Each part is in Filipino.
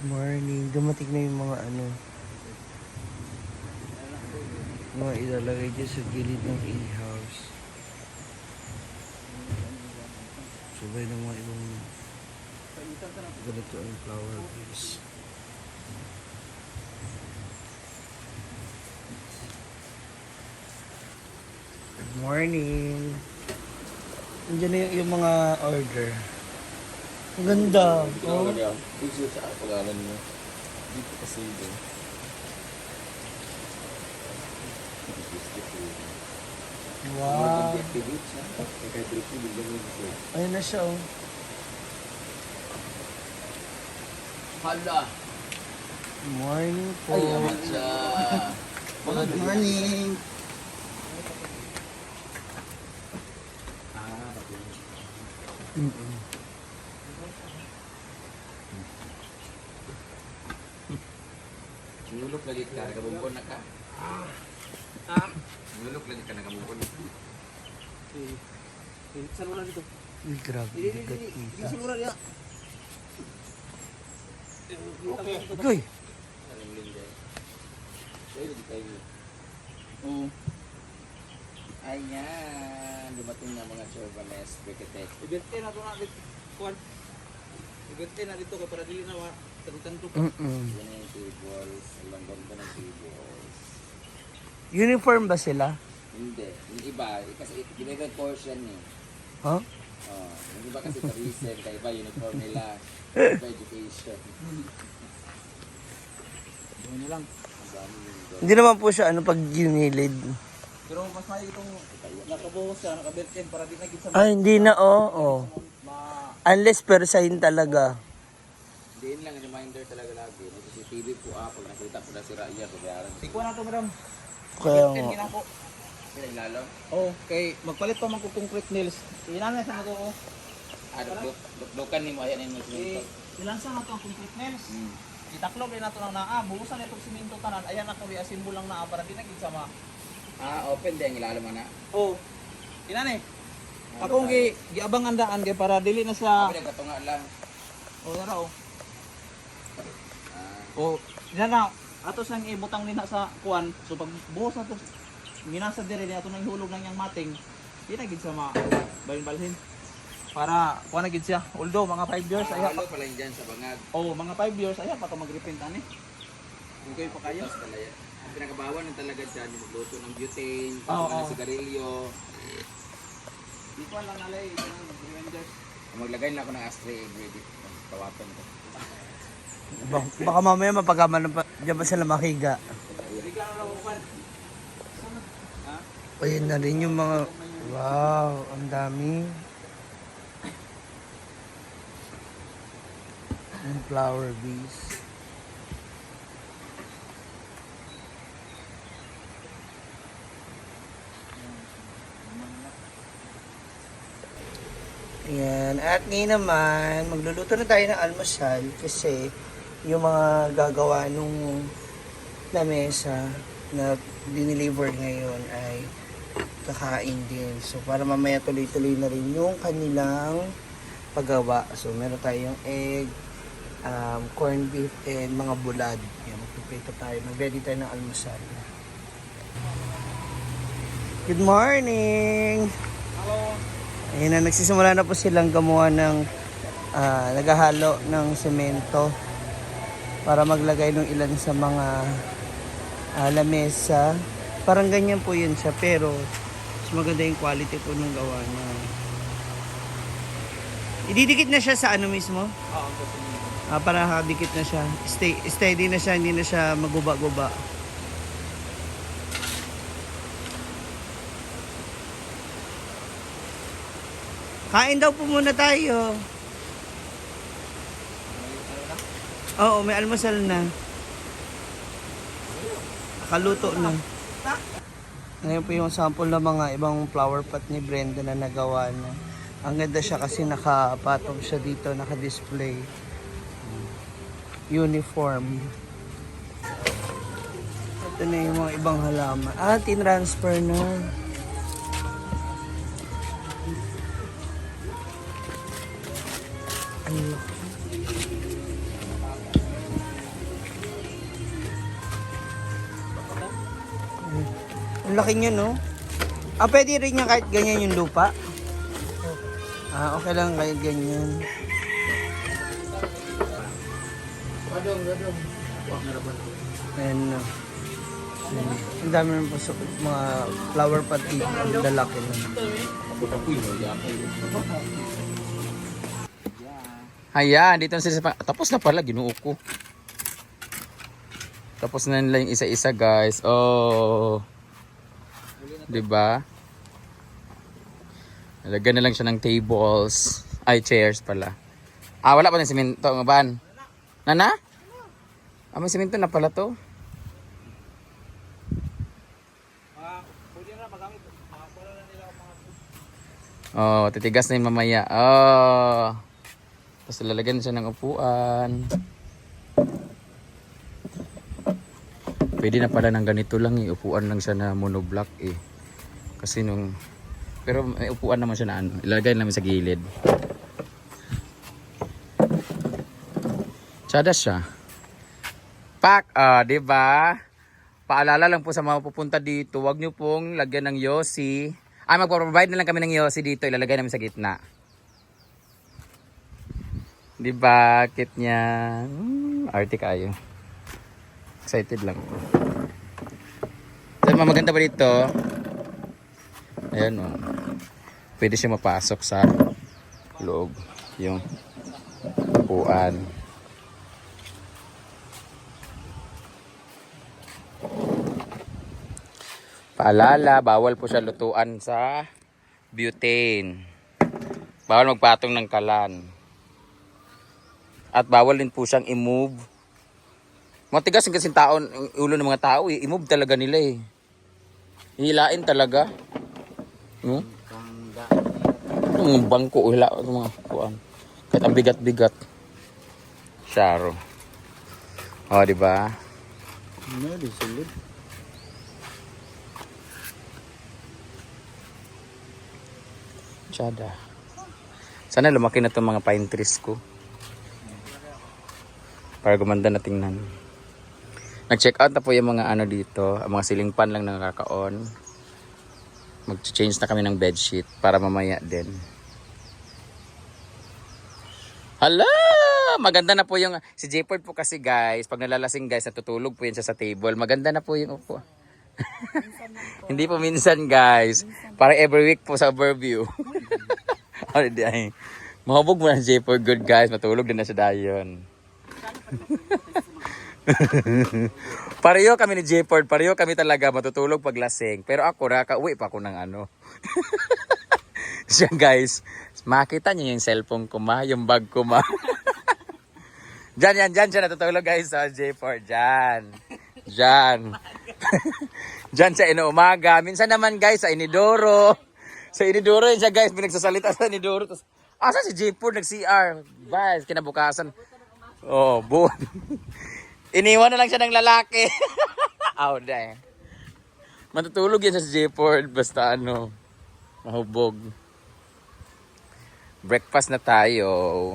Morning. Dumating na yung mga mga ilalagay dyan sa gilid ng e-house. Sabay ng mga ibang ganito ang flower vase. Good morning. Nandiyan na yung mga order. Ang ganda. Oh. Puso sa pangalan mo. Dito kasi yun. Wow. Hala. Ayun na siya oh. Good morning po. Ay, amat siya. Good morning. Nulok lagi ka, nagabungkon na ka. Nulok lagi ka, nagabungkon na ka. Saluran dito. Uy, grabe. Bigat nito. Saluran ya. Okay. Uy! Aling linday. Pwede di kayo. Oo. Ayan. Dumating na mga Chevrolet Beketek. Ibente na ito na dito. Kuan. Ibente na dito kay para dili na wa tanto ka. Yan na yung tables. Alang ganda ng tables. Uniform ba sila? Hindi. Yung iba, kasi ginagawin portion eh. Huh? Oh, yung iba kasi tourism, kaya iba uniform nila. Iba education. Doon na lang. Ang dami yung doon. Hindi naman po siya pag ginilid. Pero mas may itong nakabuhos siya, nakabente para di na gid sa Ay, hindi na oh. ma Unless persahin talaga. Diin lang, reminder talaga lagi. May CCTV po pag nakita po na si Raya, babayaran. Ikuha na to, madam. Kaya Ibente nga. ginako. Sila ilalo? Oh, kay magpalit pa man ko concrete nails. Ilan na sa ko. Dukdukan ni mo, ayan yung Eh, simento. ilan sa nato ang concrete nails. Itaklog din nato lang buhusan itong simento tanan. Ayan ako i-assemble lang na para di na gid sa ma. Open din, ilalo mo na. Oh. Inan eh. Akong giabang andaan kay para dili na sa Sabi nagkatunga lang. oh dara oh. Ah, Oh, diyan na. Ato sang ibutang din na sa kuan. So pag buhos na to ginasa dire ato nang ihulog nang yang mating. Di na gid sa ma balhin-balhin. Para kuan na gid siya. Although mga 5 years aya pa. halo pala yun dyan sa bangag. Oh, mga 5 years aya pa ka mag-repent ani. Kung kayo pa kayo. Tapos pala yan. Ang pinakabawan ng talaga dyan, yung magluto ng butane, Oo, pagkuha ng oo. sigarilyo. Di ko lang nalay mag-revengers. Maglagay na ako ng ashtray, ready. Tawapan ko. Baka mamaya mapagaman pa. Diyan pa sila makiga. Bigla na lang kuan. Ha? Ayun na rin yung mga... Wow, ang dami. Yung flower bees. Ayan. At ngayon naman, magluluto na tayo ng almusal kasi yung mga gagawa nung lamesa na dineliver ngayon ay kakain din. So, para mamaya tuloy-tuloy na rin yung kanilang paggawa. So, meron tayong egg, corned beef, and mga bulad. Yan, magpiprito tayo. Mag-ready tayo ng almusal. Good morning! Hello. Ayun na, nagsisimula na po silang gumawa ng naghahalo ng semento para maglagay ng ilan sa mga lamesa. Parang ganyan po yun siya, pero mas maganda yung quality po ng gawa niya. Ididikit na siya sa ano mismo? Oo, kasi Para nakadikit na siya. Steady na siya, hindi na siya maguba-guba. Kain daw po muna tayo. Oo, may almusal na. Nakaluto na. Ngayon po yung sample ng mga ibang flower pot ni Brenda na nagawa na. Ang ganda siya kasi nakapatong siya dito, naka-display. Uniform. Ito na yung mga ibang halaman. Tinransfer na. Ang laki. Ang laki niya, no? Pwede rin niya kahit ganyan yung lupa? Okay lang kahit ganyan. Ayan na. Ang dami rin po sa mga flower pot dito. Ang lalaki na. Ayan, dito na sila sa... Tapos na pala, ginuo ko. Tapos na nila yung isa-isa, guys. Oh. 'Di ba? Nalagyan na lang siya ng tables. Ay, chairs pala. Wala pa ng simento, ng ban. Nana? May simento na pala to. Pwede na magamit. Wala na nila ang mga Oh, titigas na yun mamaya. Oh. Tapos lalagyan siya ng upuan. Pwede na pala ng ganito lang eh. Upuan lang siya na monoblock eh. Kasi nung... Pero may upuan naman siya na ano. Ilalagay namin sa gilid. Tsada siya. Pak! Diba? Paalala lang po sa mga pupunta dito. Huwag nyo pong lagyan ng yosi. Magpo-provide na lang kami ng yosi dito. Ilalagay namin sa gitna. Diba? Kit niya. Arte kayo. Excited lang. So, maganda ba dito? Ayan o. Pwede siya mapasok sa loob. Yung upuan. Paalala, bawal po siya lutuan sa butane. Bawal magpatong ng kalan. At bawal din po siyang i-move. Matigas yung kasing taon, ulo ng mga tao, i-move talaga nila eh. Hilain talaga. No? Yung bangko, hila, mga kuan. Kahit ang bigat-bigat. Sharo. Diba? Hindi, solid. Tsada. Sana lumaki na itong mga pine trees ko. Para gumanda na tingnan. Nag-check out na po yung mga ano dito. Ang mga ceiling fan lang nakaka-on. Mag-change na kami ng bedsheet para mamaya din. Hala! Maganda na po yung... Si Jayford po kasi guys, pag nalalasing guys, natutulog po yan siya sa table. Maganda na po yung upo. Hindi po minsan guys. Para every week po sa Overview. Mahubog mo na Jayford good guys. Matulog din na siya dayon. Pareho kami ni Jayford. Pareho kami talaga matutulog pag lasing. Pero ako nakauwi pa ako ng ano. Siya guys. Makita niyo yung cellphone ko ma. Yung bag ko ma. Diyan siya natutulog guys sa Jayford. Diyan. Diyan sa inuumaga. Minsan naman guys sa Inidoro. Sa Inidoro yun siya guys. Pinagsasalita sa Inidoro. Tapos, asa si Jayford nag-CR? Guys, kinabukasan. Oh, buwan. Iniwan na lang siya ng lalaki. Dahil. Matutulog yan sa Jayford. Basta ano. Mahubog. Breakfast na tayo.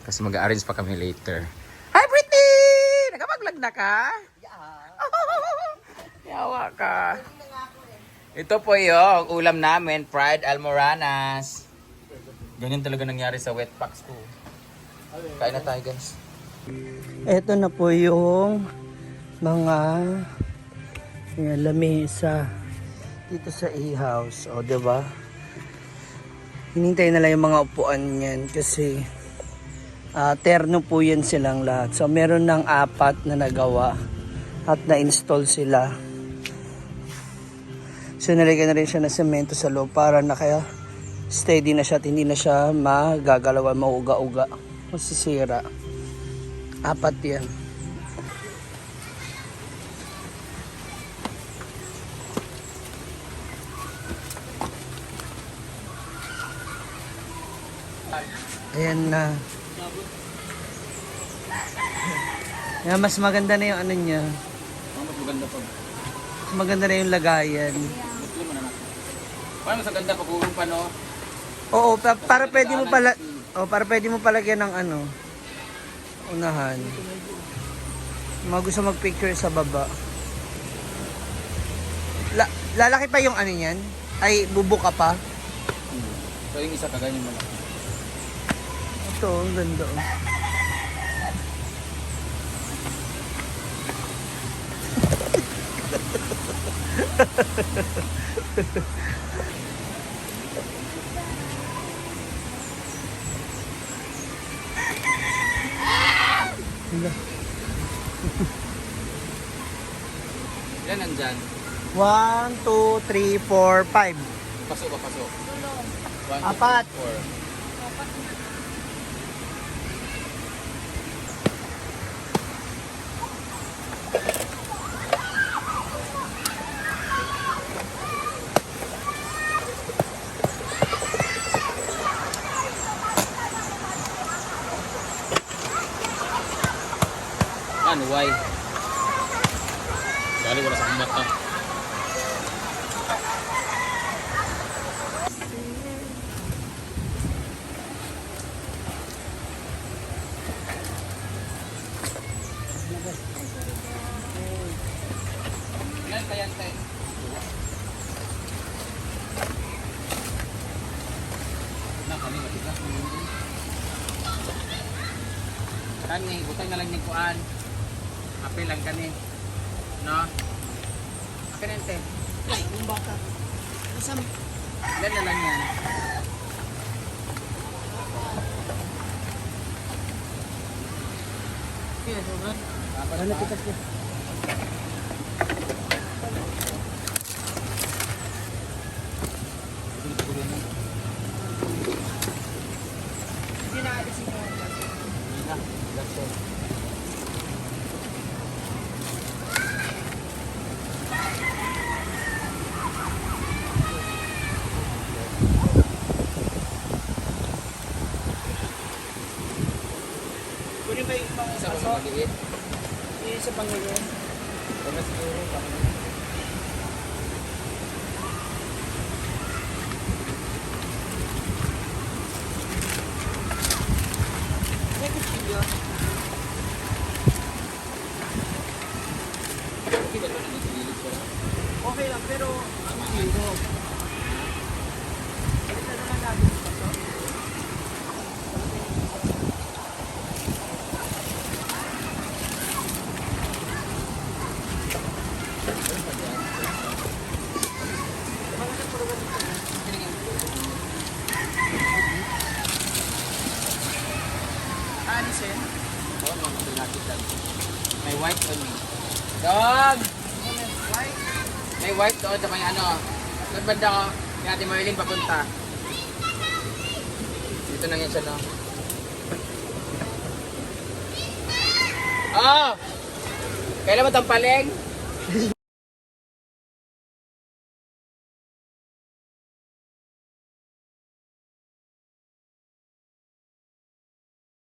Kasi mag-arrange pa kami later. Hi, Pretty! Nagkamaglag na ka? Yawa ka. Ito po yung ulam namin. Fried almoranas. Ganyan talaga nangyari sa wet packs ko. Kain na tayo guys. Ito na po yung mga lamesa dito sa e-house. Diba? Hinintay na lang yung mga upuan niyan kasi terno po yan silang lahat. So meron ng 4 na nagawa at na-install sila. So nalagyan na rin siya ng semento sa loob para na kaya steady na siya at hindi na siya magagalawan, mauga-uga, masisira. 4 yan. Ayan na. Yan, mas maganda na yung ano niya. Mas maganda pa. Mas maganda na yung lagayan. Parang mas maganda pag uurong pa no? Oo, para pwede mo pala pwede mo palagyan ng ano unahan. Mga gusto mag-picture sa baba. lalaki pa yung ano niyan? Ay, bubuka pa? So yung isa kaganyan mo lang. Ito, ang ganda. Oh. Ilan nandyan? 1, 2, 3, 4, 5. Pasok ba, pasok? One, two, Apat. three, four. Ano, why? Dali, wala sa mata. Ilan kaya tayo? Na, kami matigas. Kani, butang na lang ni kuan. Apel lang kani. No? Akin ente. Ay, yung baka. Isang... Ilan na lang yan? Ano pitas niya? Hindi na alis yung kunin ba yung mga Isa pa aso? maliit. Yung isa pang ganyan. Kaya siguro, bakit? May kutsilyo. Kita ko na nagsilid ko. Okay lang, pero ang mahilo. Ito na lang natin ito. Alisin. Oo, mga matulakit lang. May white on me. Dog! White. May white doon sa may ano. Doon banda ko. Kaya Ate Marlene papunta. Dito na yan siya, no? Oh! Kailan mo tampaling?